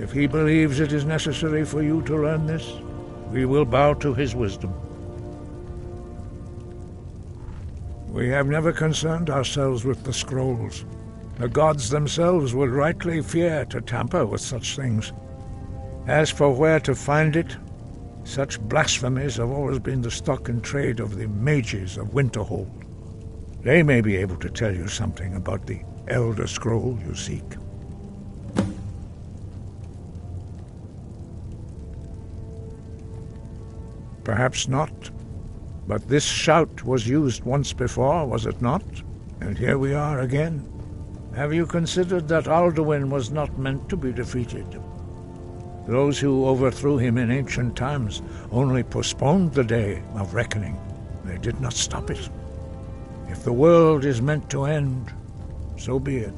If he believes it is necessary for you to learn this, we will bow to his wisdom. We have never concerned ourselves with the scrolls. The gods themselves would rightly fear to tamper with such things. As for where to find it, such blasphemies have always been the stock and trade of the mages of Winterhold. They may be able to tell you something about the Elder Scroll you seek. Perhaps not, but this shout was used once before, was it not? And here we are again. Have you considered that Alduin was not meant to be defeated? Those who overthrew him in ancient times only postponed the day of reckoning. They did not stop it. If the world is meant to end, so be it.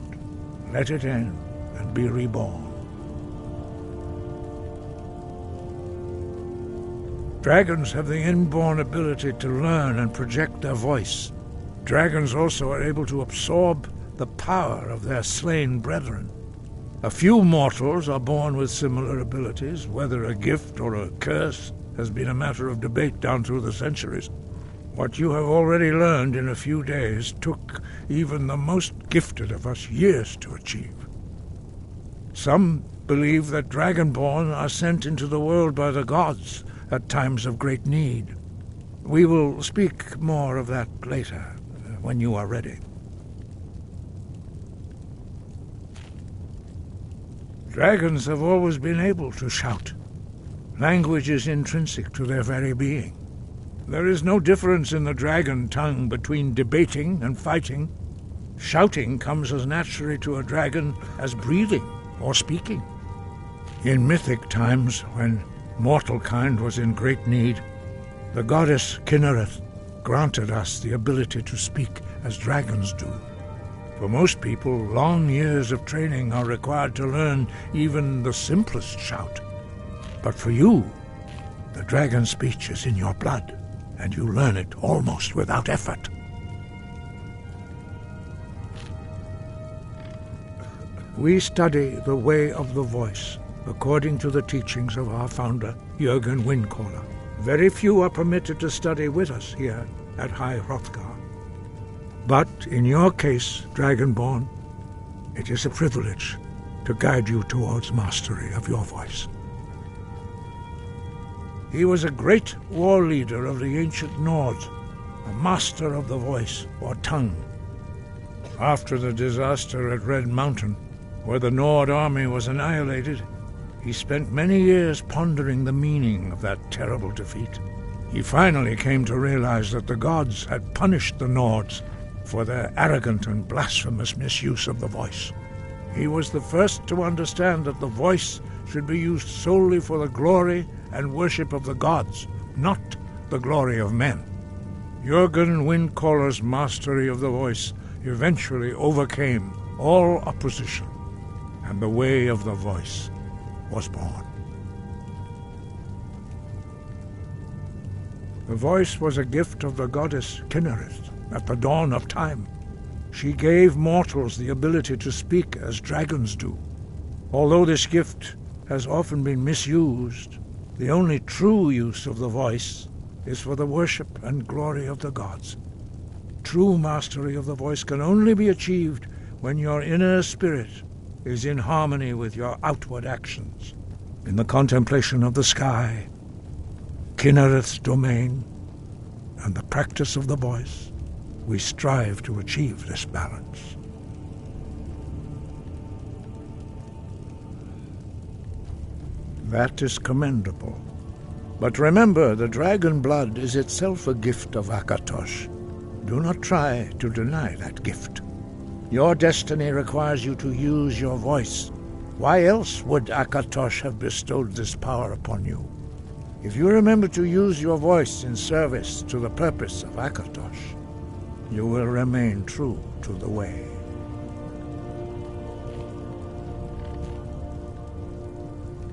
Let it end and be reborn. Dragons have the inborn ability to learn and project their voice. Dragons also are able to absorb the power of their slain brethren. A few mortals are born with similar abilities. Whether a gift or a curse has been a matter of debate down through the centuries. What you have already learned in a few days took even the most gifted of us years to achieve. Some believe that Dragonborn are sent into the world by the gods at times of great need. We will speak more of that later, when you are ready. Dragons have always been able to shout. Language is intrinsic to their very being. There is no difference in the dragon tongue between debating and fighting. Shouting comes as naturally to a dragon as breathing or speaking. In mythic times, when mortal kind was in great need, the goddess Kinnereth granted us the ability to speak as dragons do. For most people, long years of training are required to learn even the simplest shout. But for you, the dragon speech is in your blood, and you learn it almost without effort. We study the way of the voice, according to the teachings of our founder, Jürgen Windcaller. Very few are permitted to study with us here at High Hrothgar. But in your case, Dragonborn, it is a privilege to guide you towards mastery of your voice. He was a great war leader of the ancient Nords, a master of the voice, or tongue. After the disaster at Red Mountain, where the Nord army was annihilated, he spent many years pondering the meaning of that terrible defeat. He finally came to realize that the gods had punished the Nords for their arrogant and blasphemous misuse of the voice. He was the first to understand that the voice should be used solely for the glory and worship of the gods, not the glory of men. Jürgen Windcaller's mastery of the voice eventually overcame all opposition, and the way of the voice was born. The voice was a gift of the goddess Kinnereth at the dawn of time. She gave mortals the ability to speak as dragons do. Although this gift has often been misused, the only true use of the voice is for the worship and glory of the gods. True mastery of the voice can only be achieved when your inner spirit is in harmony with your outward actions. In the contemplation of the sky, Kinnereth's domain, and the practice of the voice, we strive to achieve this balance. That is commendable. But remember, the dragon blood is itself a gift of Akatosh. Do not try to deny that gift. Your destiny requires you to use your voice. Why else would Akatosh have bestowed this power upon you? If you remember to use your voice in service to the purpose of Akatosh, you will remain true to the way.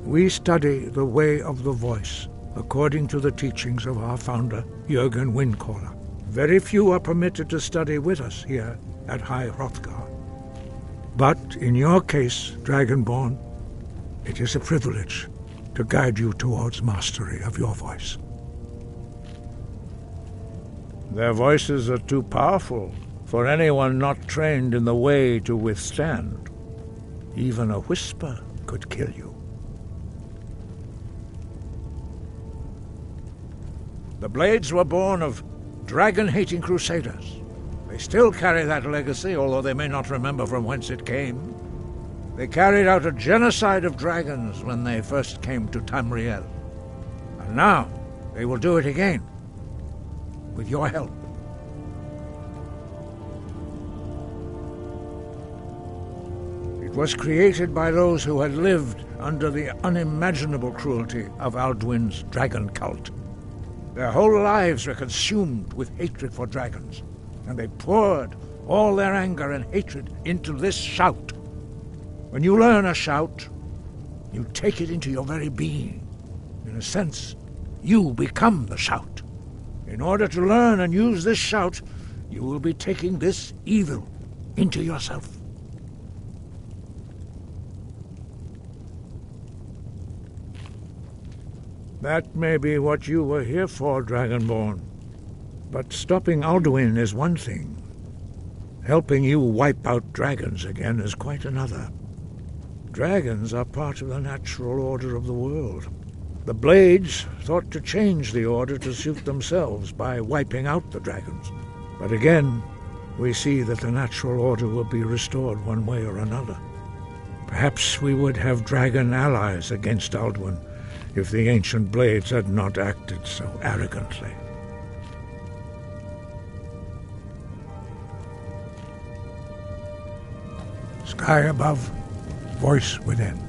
We study the way of the voice, according to the teachings of our founder, Jürgen Windcaller. Very few are permitted to study with us here at High Hrothgar. But in your case, Dragonborn, It is a privilege to guide you towards mastery of your voice. Their voices are too powerful for anyone not trained in the way to withstand. Even a whisper could kill you. The Blades were born of dragon-hating crusaders. They still carry that legacy, although they may not remember from whence it came. They carried out a genocide of dragons when they first came to Tamriel. And now they will do it again, with your help. It was created by those who had lived under the unimaginable cruelty of Alduin's dragon cult. Their whole lives were consumed with hatred for dragons, and they poured all their anger and hatred into this shout. When you learn a shout, you take it into your very being. In a sense, you become the shout. In order to learn and use this shout, you will be taking this evil into yourself. That may be what you were here for, Dragonborn. But stopping Alduin is one thing. Helping you wipe out dragons again is quite another. Dragons are part of the natural order of the world. The Blades thought to change the order to suit themselves by wiping out the dragons. But again, we see that the natural order will be restored one way or another. Perhaps we would have dragon allies against Alduin if the ancient Blades had not acted so arrogantly. Sky above, voice within.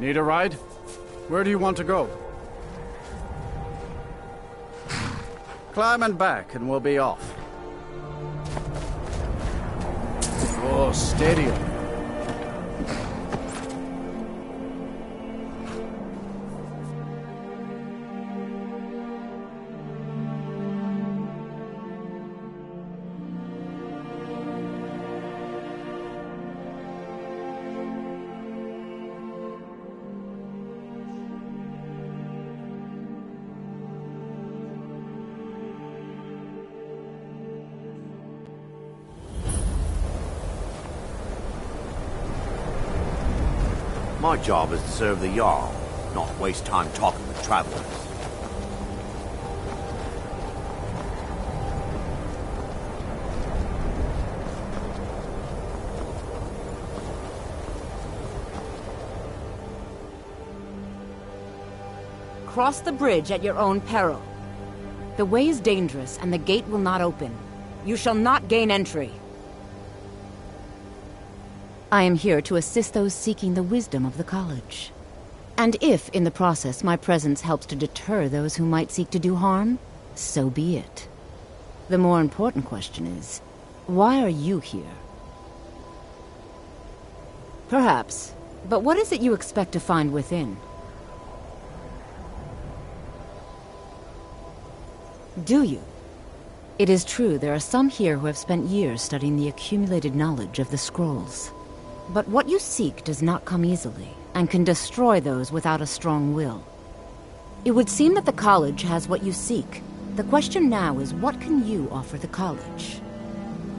Need a ride? Where do you want to go? Climb and back and we'll be off. Oh, steady. My job is to serve the Jarl, not waste time talking with travelers. Cross the bridge at your own peril. The way is dangerous and the gate will not open. You shall not gain entry. I am here to assist those seeking the wisdom of the college. And if, in the process, my presence helps to deter those who might seek to do harm, so be it. The more important question is, why are you here? Perhaps, but what is it you expect to find within? Do you? It is true there are some here who have spent years studying the accumulated knowledge of the scrolls. But what you seek does not come easily, and can destroy those without a strong will. It would seem that the college has what you seek, The question now is, what can you offer the college?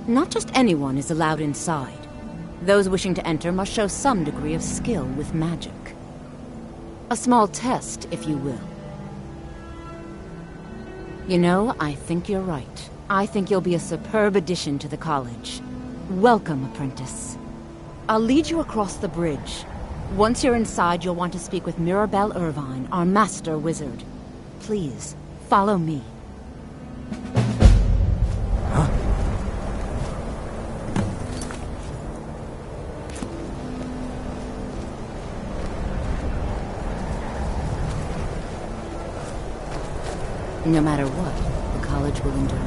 Not just anyone is allowed inside. Those wishing to enter must show some degree of skill with magic. A small test, if you will. You know, I think you're right. I think you'll be a superb addition to the college. Welcome, apprentice. I'll lead you across the bridge. Once you're inside, you'll want to speak with Mirabelle Irvine, our master wizard. Please, follow me. Huh? No matter what, the college will endure.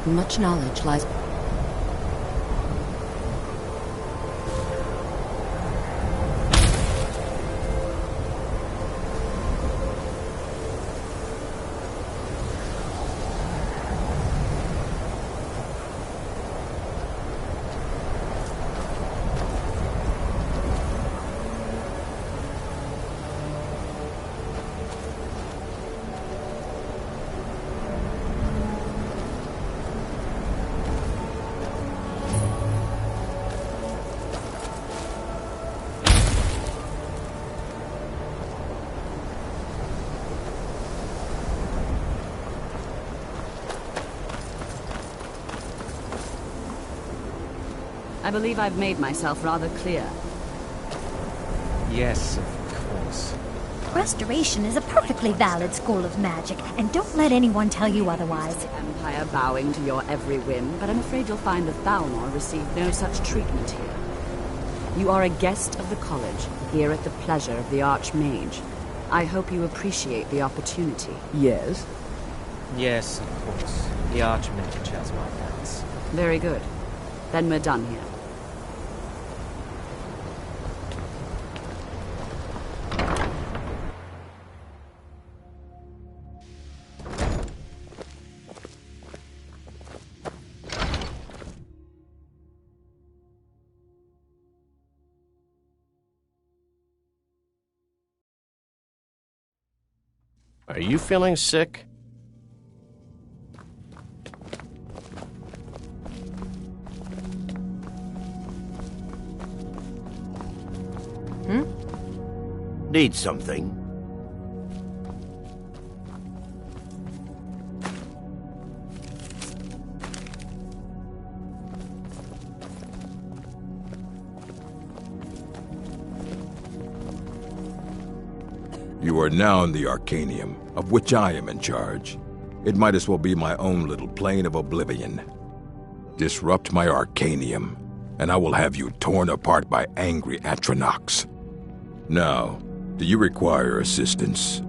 Much knowledge lies... I believe I've made myself rather clear. Yes, of course. Restoration is a perfectly valid school of magic, and don't let anyone tell you otherwise. Empire bowing to your every whim, but I'm afraid you'll find the Thalmor received no such treatment here. You are a guest of the college, here at the pleasure of the Archmage. I hope you appreciate the opportunity. Yes? Yes, of course. The Archmage has my thanks. Very good. Then we're done here. Are you feeling sick? Need something? You are now in the Arcanium, of which I am in charge. It might as well be my own little plane of oblivion. Disrupt my Arcanium, and I will have you torn apart by angry Atronachs. Now, do you require assistance?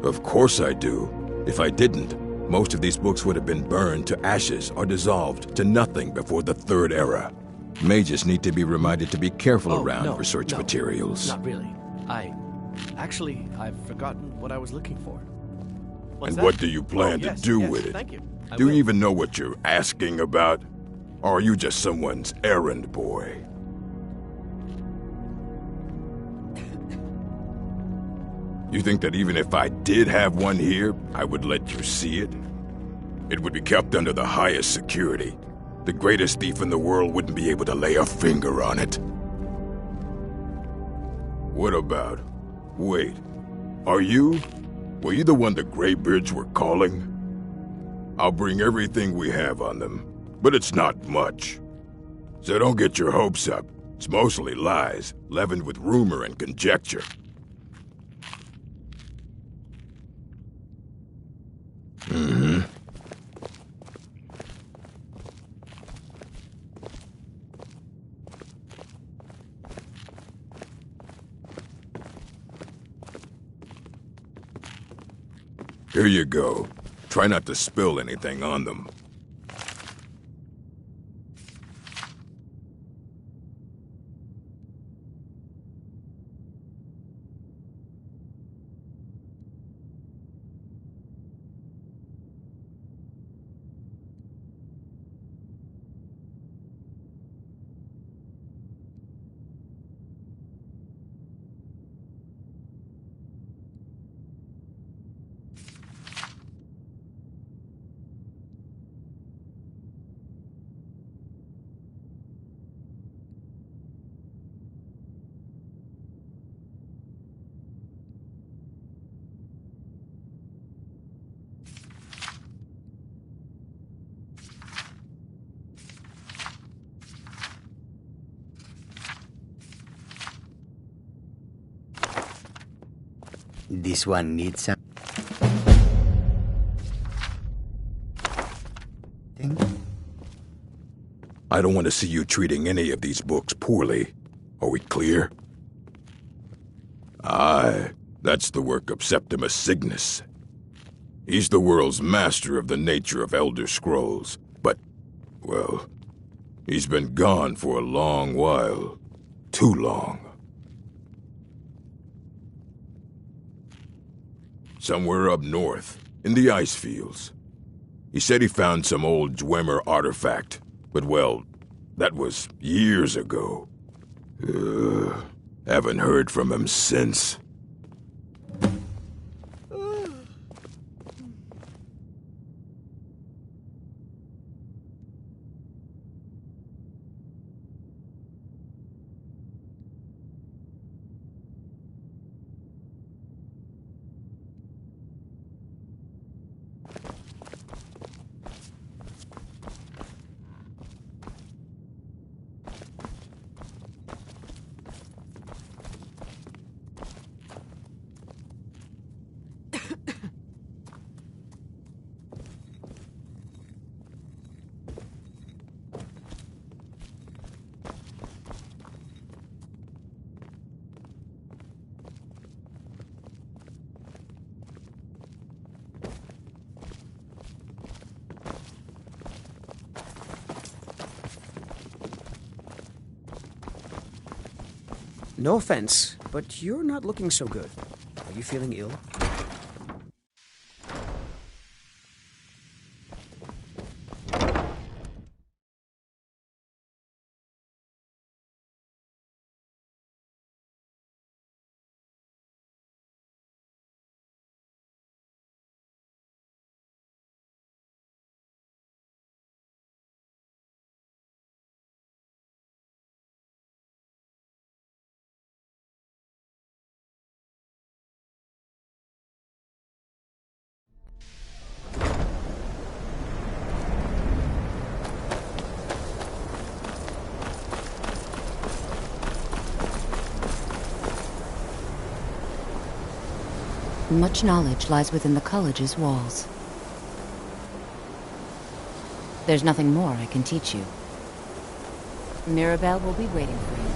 Of course I do. If I didn't, most of these books would have been burned to ashes or dissolved to nothing before the Third Era. Mages need to be reminded to be careful around research materials. Not really. I've forgotten what I was looking for. What's And that? what do you plan to do with it? Thank you. I Do you will. even know what you're asking about? Or are you just someone's errand boy? You think that even if I did have one here, I would let you see it? It would be kept under the highest security. The greatest thief in the world wouldn't be able to lay a finger on it. What about... Wait. Were you the one the Greybeards were calling? I'll bring everything we have on them, but it's not much. So don't get your hopes up. It's mostly lies, leavened with rumor and conjecture. Mm-hmm. Here you go. Try not to spill anything on them. This one needs some... I don't want to see you treating any of these books poorly. Are we clear? Aye, that's the work of Septimus Cygnus. He's the world's master of the nature of Elder Scrolls, but, well, he's been gone for a long while. Too long. Somewhere up north, in the ice fields. He said he found some old Dwemer artifact, but well, that was years ago. Haven't heard from him since. No offense, but you're not looking so good. Are you feeling ill? Much knowledge lies within the college's walls. There's nothing more I can teach you. Mirabelle will be waiting for you.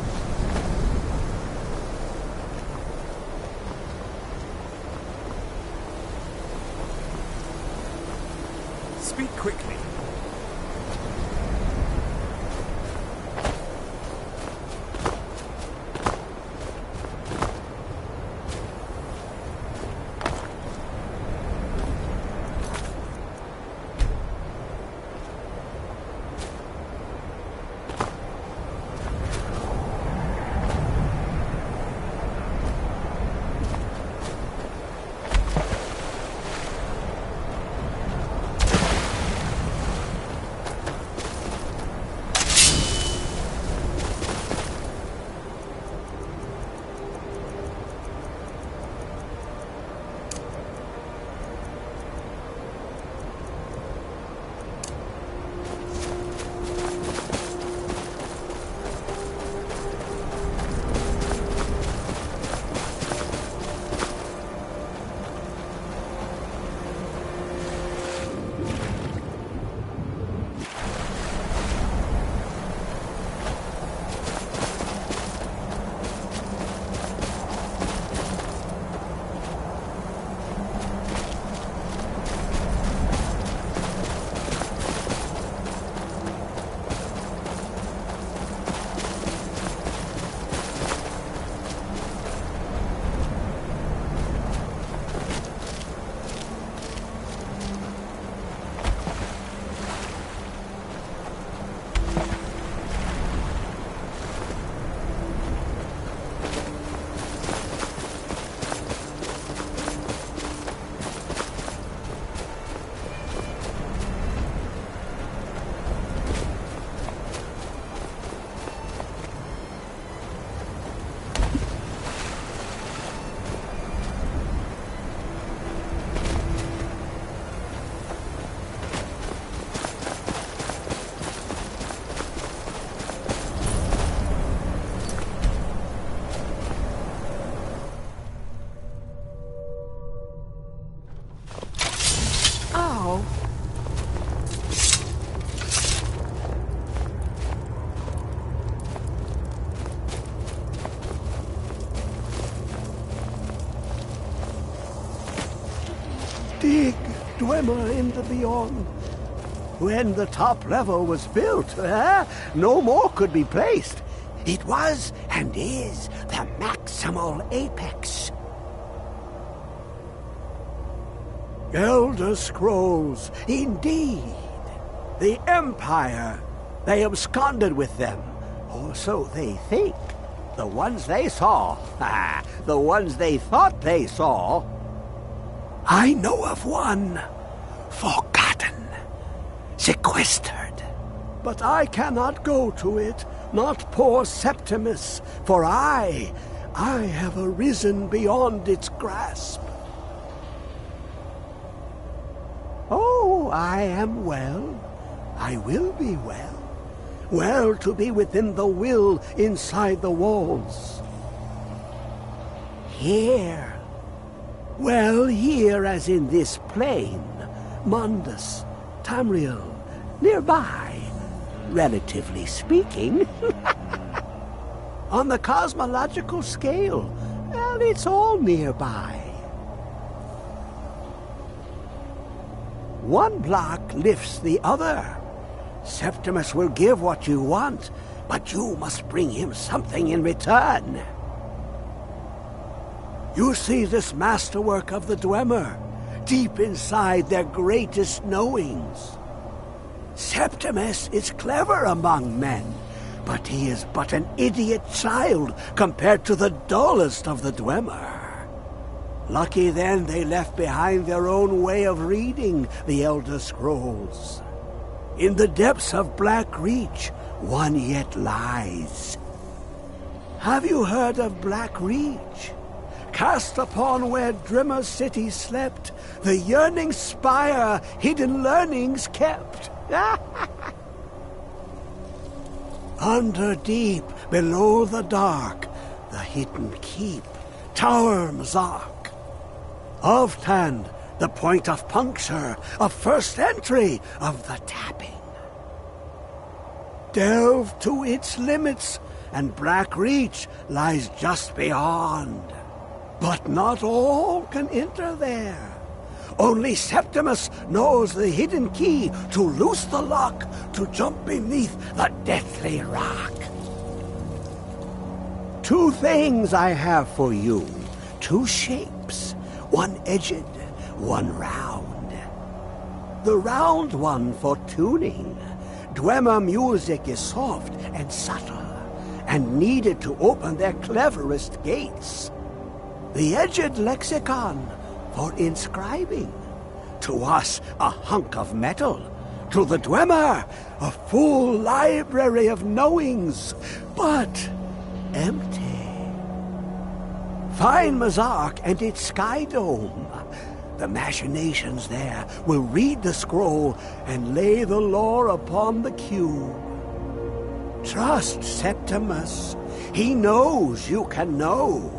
Speak quickly. Dwemer in the beyond. When the top level was built, no more could be placed. It was and is the maximal apex. Elder Scrolls, indeed. The Empire. They absconded with them, or so they think. The ones they saw, the ones they thought they saw. I know of one, forgotten, sequestered. But I cannot go to it, not poor Septimus, for I have arisen beyond its grasp. Oh, I am well. I will be well. Well to be within the will inside the walls. Here. Well, here as in this plain. Mundus, Tamriel, nearby, relatively speaking. On the cosmological scale, well, it's all nearby. One block lifts the other. Septimus will give what you want, but you must bring him something in return. You see this masterwork of the Dwemer, deep inside their greatest knowings. Septimus is clever among men, but he is but an idiot child compared to the dullest of the Dwemer. Lucky then they left behind their own way of reading the Elder Scrolls. In the depths of Black Reach, one yet lies. Have you heard of Black Reach? Cast upon where Drimmer's city slept, the yearning spire hidden learnings kept. Under deep, below the dark, the hidden keep, Tower Mazark. Oftand, the point of puncture, of first entry, of the tapping. Delve to its limits, and Black Reach lies just beyond. But not all can enter there. Only Septimus knows the hidden key to loose the lock, to jump beneath the deathly rock. Two things I have for you, two shapes, one edged, one round. The round one for tuning. Dwemer music is soft and subtle, and needed to open their cleverest gates. The edged lexicon for inscribing. To us, a hunk of metal. To the Dwemer, a full library of knowings, but empty. Find Mazark and its sky dome. The machinations there will read the scroll and lay the lore upon the cube. Trust Septimus. He knows you can know.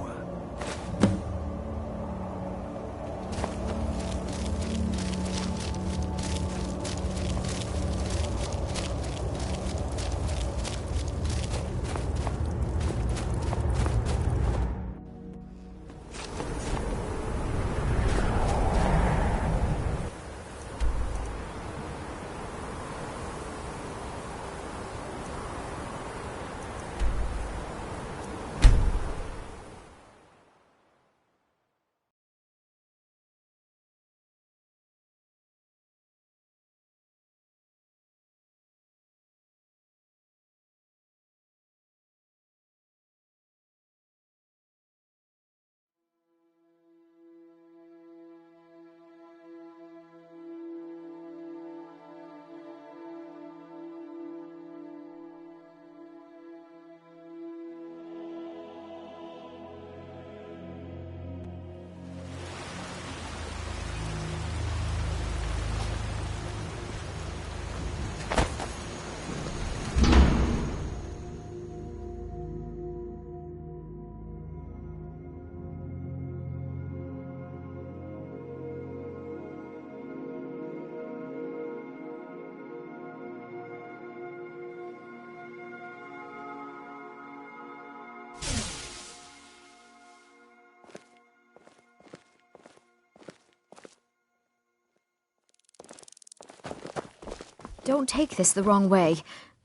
Don't take this the wrong way,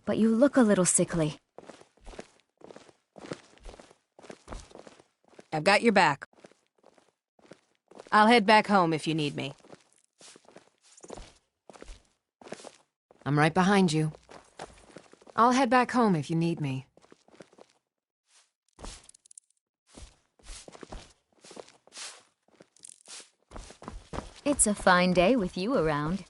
but you look a little sickly. I've got your back. I'll head back home if you need me. I'm right behind you. I'll head back home if you need me. It's a fine day with you around.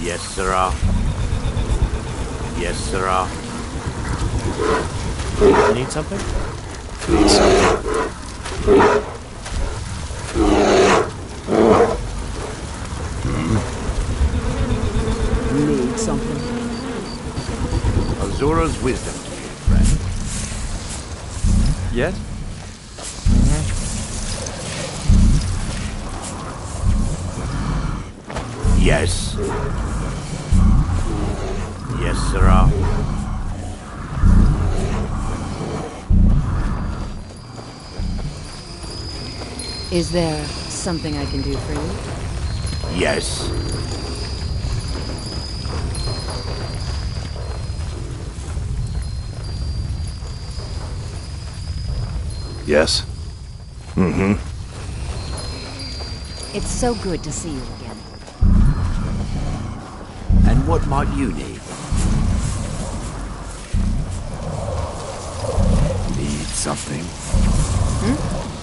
Yes, sirrah. Yes, sirrah. Need something? Need something? Azura's wisdom to you, friend. Yes? Yes. Yes, sirrah. Is there something I can do for you? Yes. Yes. Mm-hmm. It's so good to see you again. And what might you need? Need something?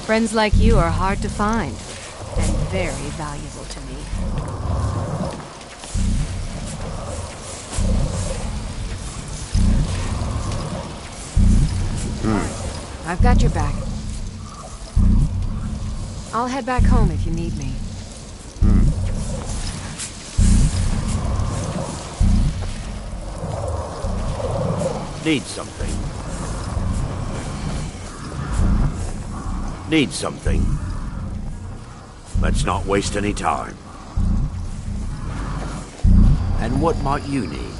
Friends like you are hard to find, and very valuable to me. I've got your back. I'll head back home if you need me. Need something. Need something. Let's not waste any time. And what might you need?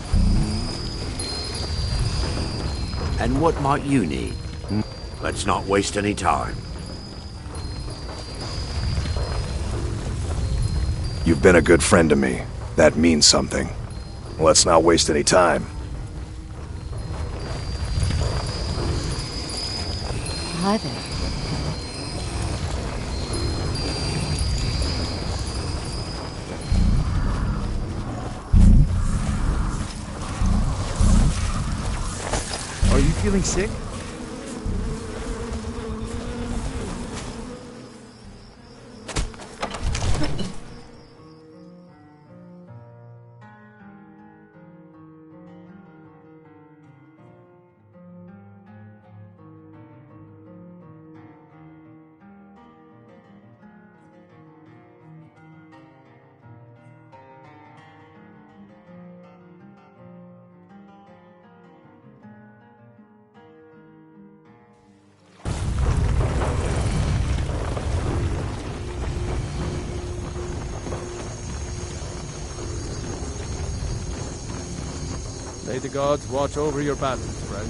And what might you need? Let's not waste any time. You've been a good friend to me. That means something. Let's not waste any time. Hi there. Are you feeling sick? May the gods watch over your battles, friend.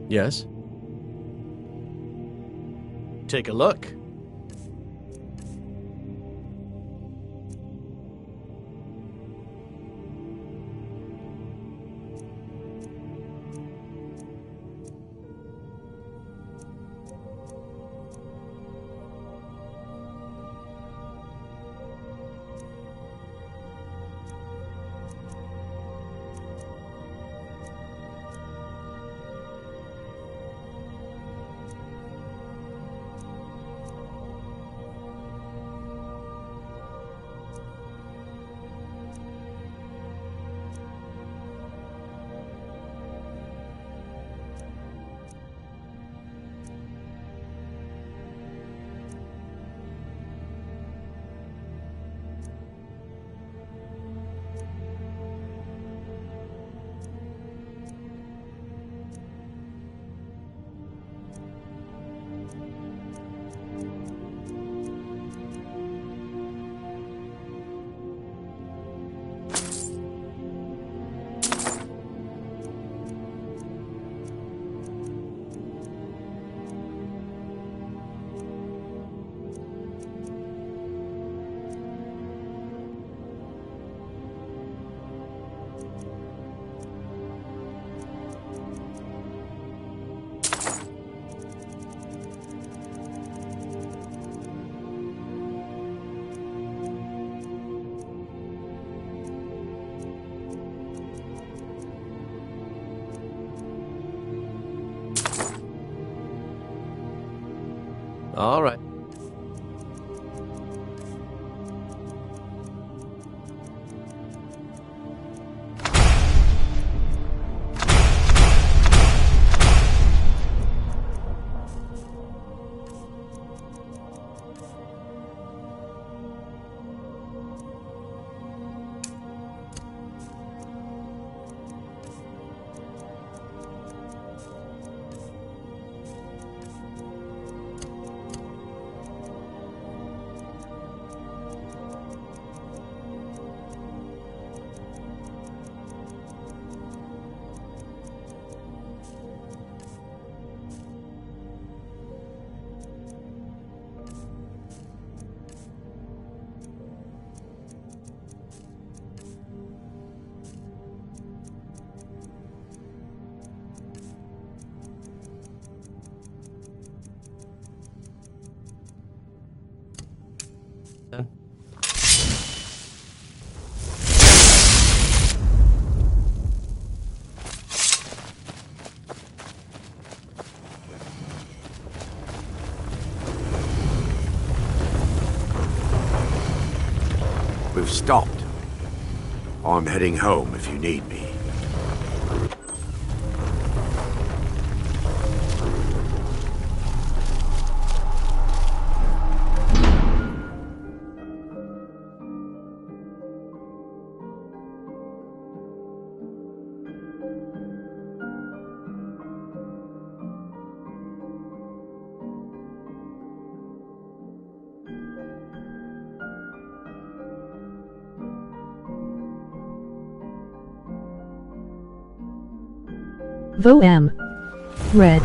Yes? Take a look. All right. We've stopped. I'm heading home if you need me. Voam. Red.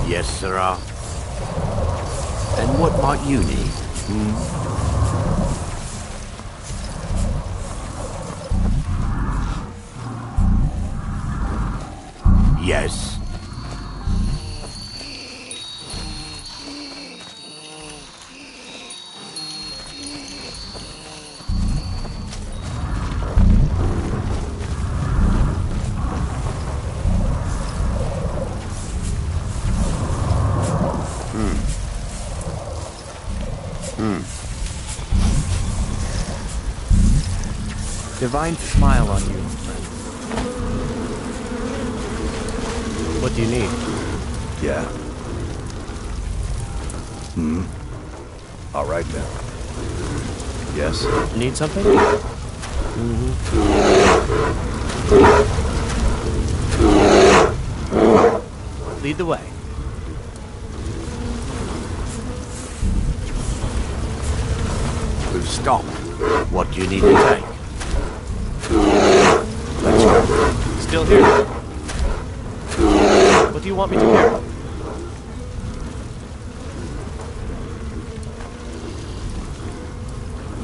Yes, sirrah. And what might you need? Yes. Divine smile on you, friend. What do you need? Yeah. All right then. Yes? Need something? Lead the way. We've stopped. What do you need to take? Let's go. Still here. What do you want me to carry?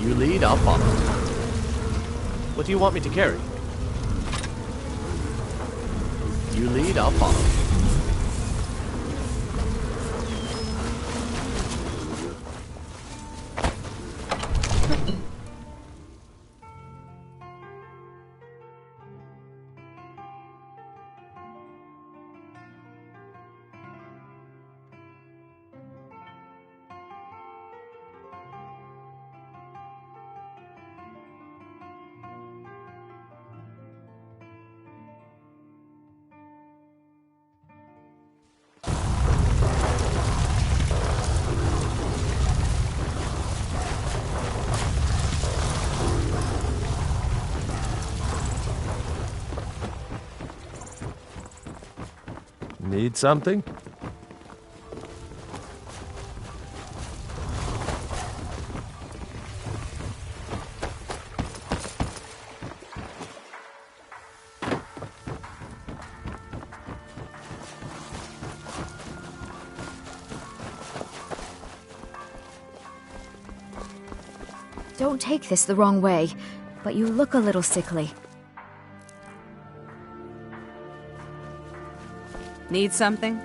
You lead, I'll follow. What do you want me to carry? You lead, I'll follow. Need something? Don't take this the wrong way, but you look a little sickly. Need something?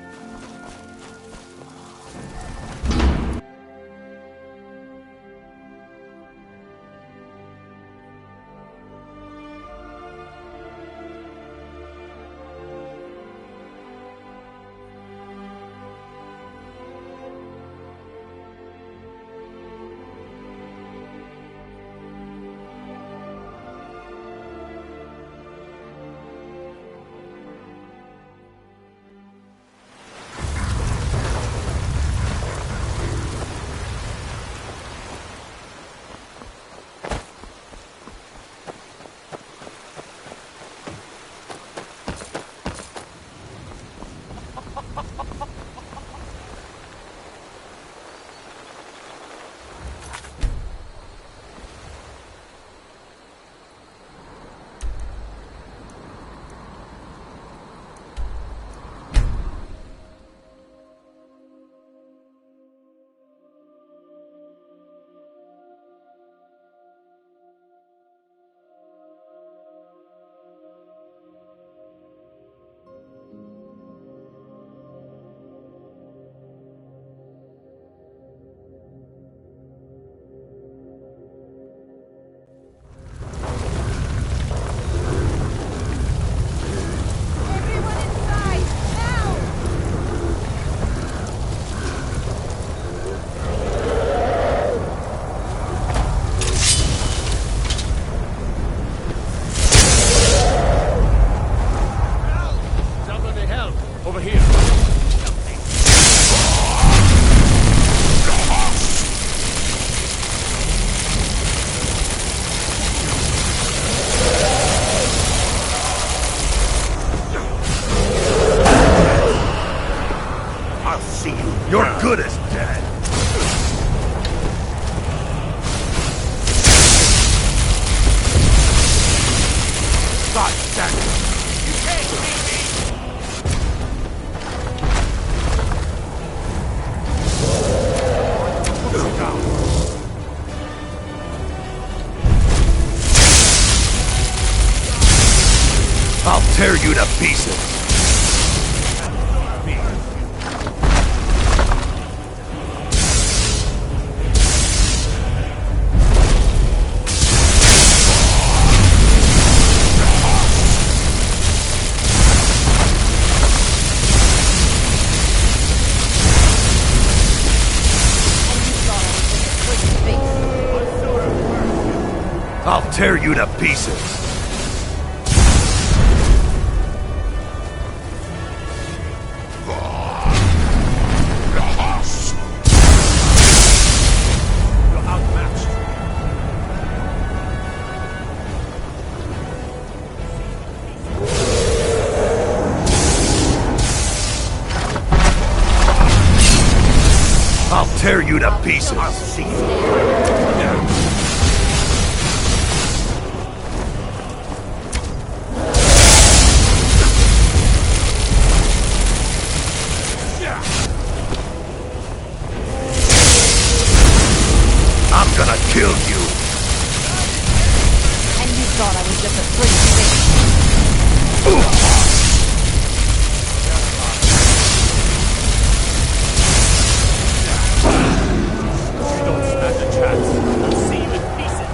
You're good as dead. God damn it! You can't beat me! Put him down. I'll tear you to pieces. I'll tear you to pieces. I'll tear you to pieces. I'll see you. I'm gonna kill you. And you thought I was just a pretty thing. Don't stand a chance. I'll see you in pieces.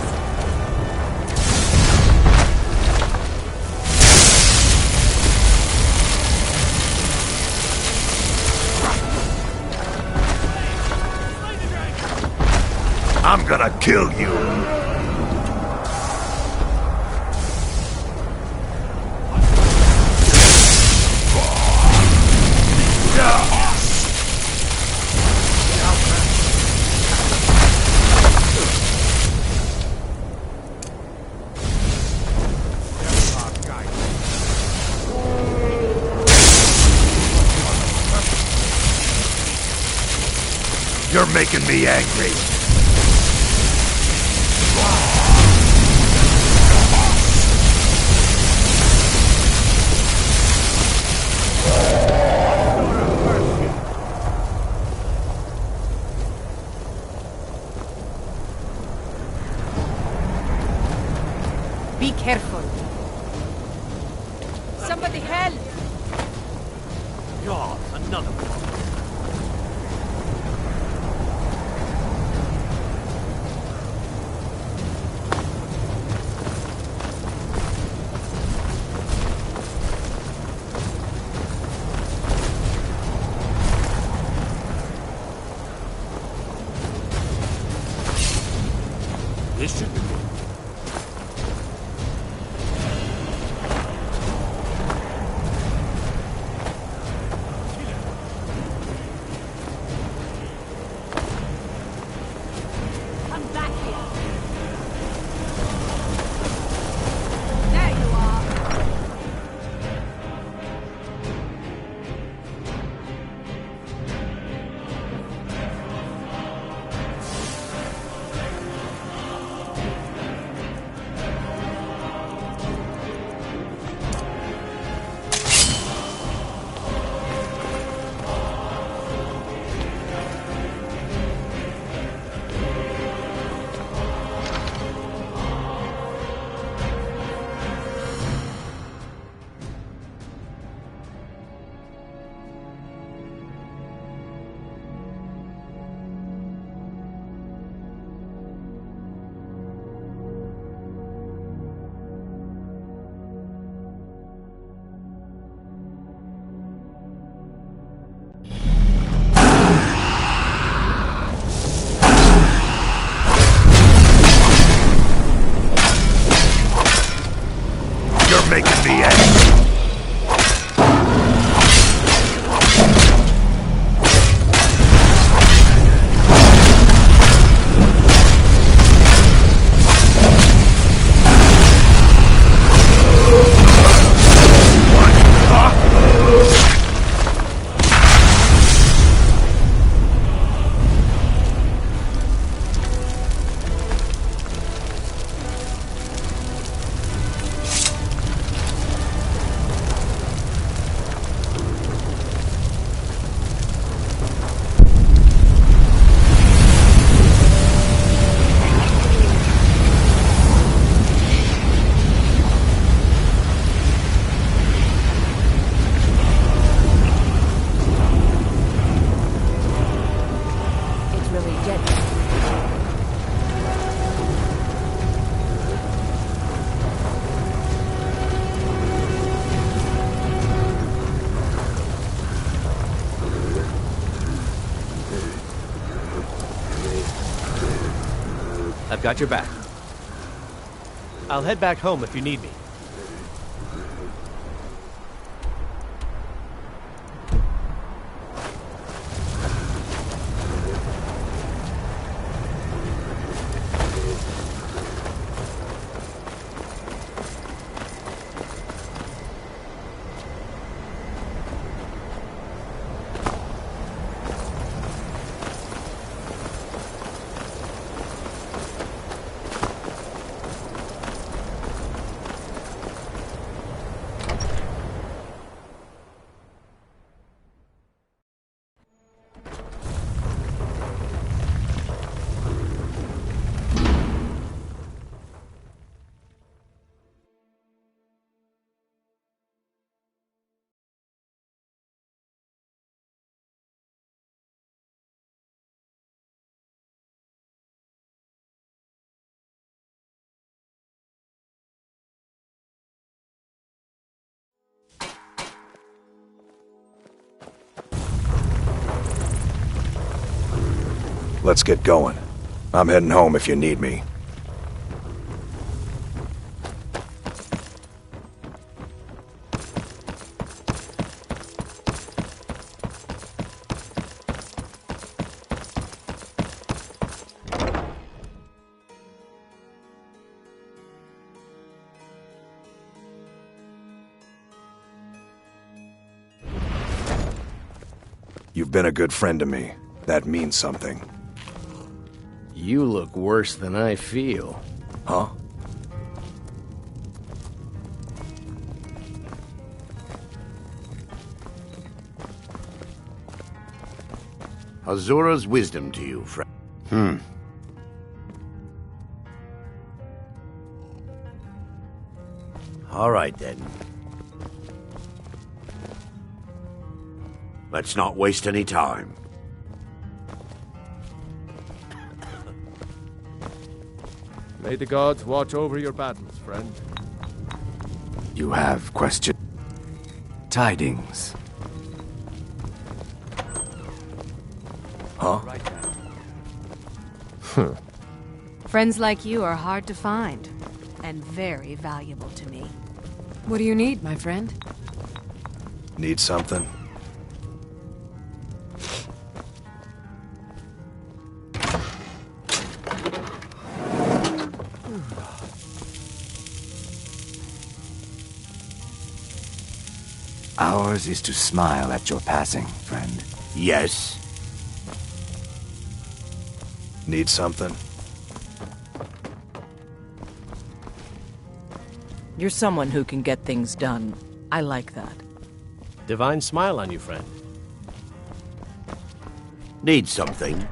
I'm gonna kill you. You're making me angry. Be careful. Somebody help! God, another one. This should be good. Come back here! There you are! You're making me angry. I've got your back. I'll head back home if you need me. Let's get going. I'm heading home if you need me. You've been a good friend to me. That means something. You look worse than I feel. Huh? Azura's wisdom to you, friend. All right, then. Let's not waste any time. May the gods watch over your battles, friend. You have question. Tidings. Huh? Friends like you are hard to find, and very valuable to me. What do you need, my friend? Need something? Ours is to smile at your passing, friend. Yes. Need something? You're someone who can get things done. I like that. Divine smile on you, friend. Need something?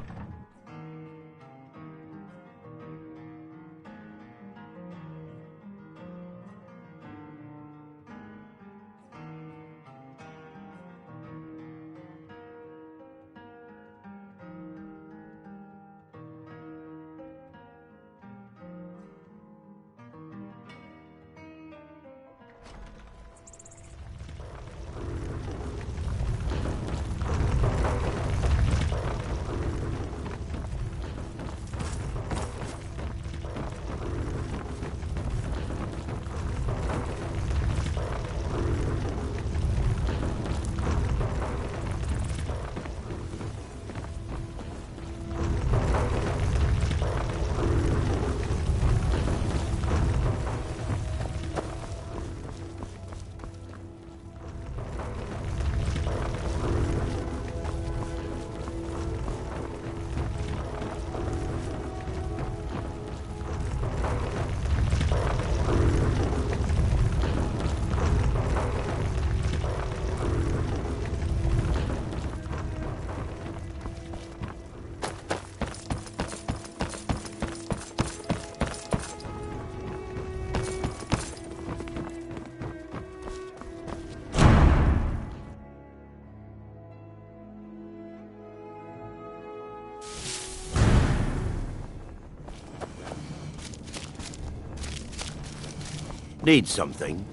Need something?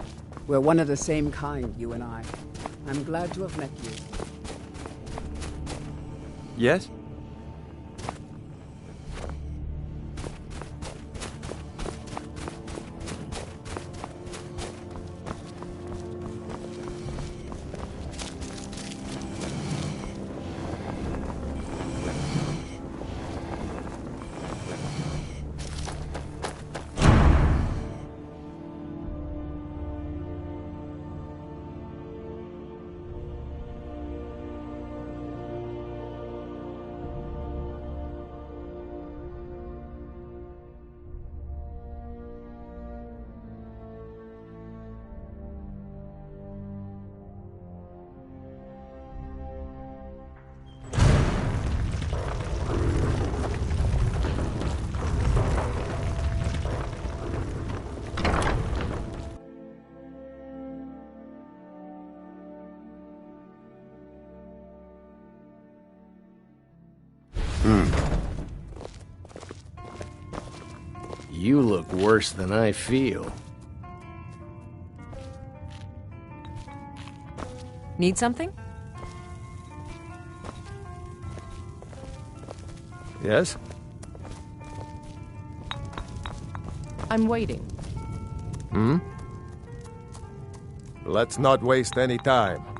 We're one of the same kind, you and I. I'm glad to have met you. Yes? You look worse than I feel. Need something? Yes? I'm waiting. Let's not waste any time.